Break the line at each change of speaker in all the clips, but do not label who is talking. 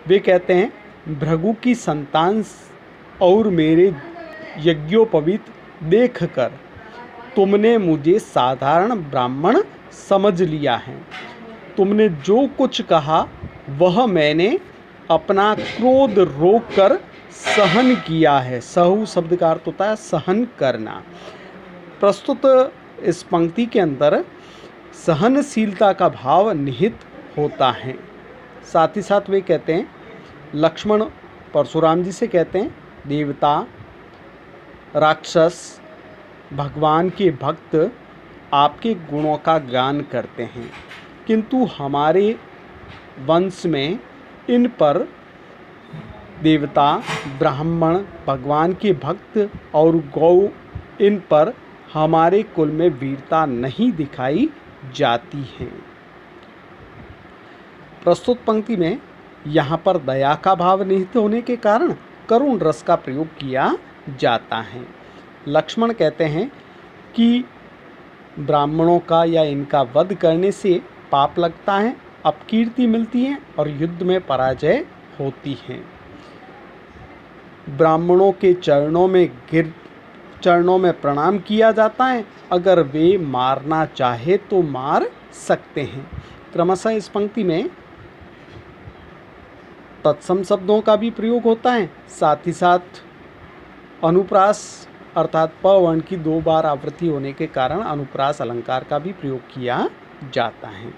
वे कहते हैं, भृगु की संतान और मेरे यज्ञोपवीत देखकर तुमने मुझे साधारण ब्राह्मण समझ लिया है। तुमने जो कुछ कहा वह मैंने अपना क्रोध रोककर सहन किया है। सहु शब्द का अर्थ होता है सहन करना। प्रस्तुत इस पंक्ति के अंदर सहनशीलता का भाव निहित होता है। साथ ही साथ वे कहते हैं, लक्ष्मण परशुराम जी से कहते हैं, देवता, राक्षस, भगवान के भक्त आपके गुणों का गान करते हैं, किंतु हमारे वंश में इन पर देवता, ब्राह्मण, भगवान के भक्त और गौ, इन पर हमारे कुल में वीरता नहीं दिखाई जाती है। प्रस्तुत पंक्ति में यहाँ पर दया का भाव निहित होने के कारण करुण रस का प्रयोग किया जाता है। लक्ष्मण कहते हैं कि ब्राह्मणों का या इनका वध करने से पाप लगता है, अपकीर्ति मिलती है और युद्ध में पराजय होती है। ब्राह्मणों के चरणों में प्रणाम किया जाता है, अगर वे मारना चाहे तो मार सकते हैं। क्रमशः इस पंक्ति में तत्सम शब्दों का भी प्रयोग होता है। साथ ही साथ अनुप्रास अर्थात प वर्ण की 2 बार आवृत्ति होने के कारण अनुप्रास अलंकार का भी प्रयोग किया जाता है।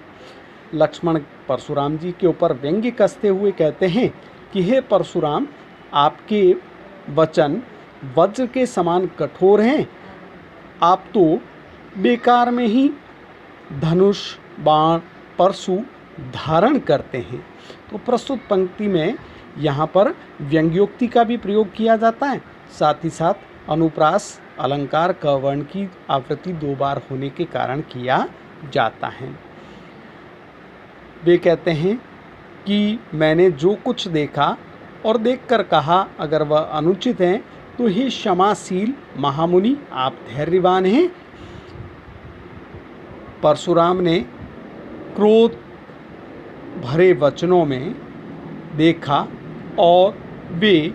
लक्ष्मण परशुराम जी के ऊपर व्यंग्य कसते हुए कहते हैं कि हे परशुराम, आपके वचन वज्र के समान कठोर हैं। आप तो बेकार में ही धनुष, बाण, परशु धारण करते हैं। तो प्रस्तुत पंक्ति में यहाँ पर व्यंग्योक्ति का भी प्रयोग किया जाता है। साथ ही साथ अनुप्रास अलंकार क वर्ण की आवृत्ति 2 बार होने के कारण किया जाता है। वे कहते हैं कि मैंने जो कुछ देखा और देखकर कहा, अगर वह अनुचित है तो हे क्षमाशील महामुनि, आप धैर्यवान हैं। परशुराम ने क्रोध भरे वचनों में देखा और वे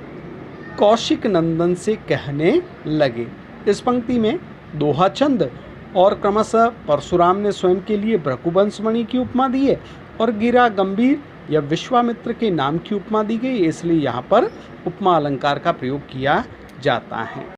कौशिक नंदन से कहने लगे। इस पंक्ति में दोहा छंद और क्रमशः परशुराम ने स्वयं के लिए भृगुवंशमणि की उपमा दी है और गिरा गंभीर या विश्वामित्र के नाम की उपमा दी गई, इसलिए यहाँ पर उपमा अलंकार का प्रयोग किया जाता है।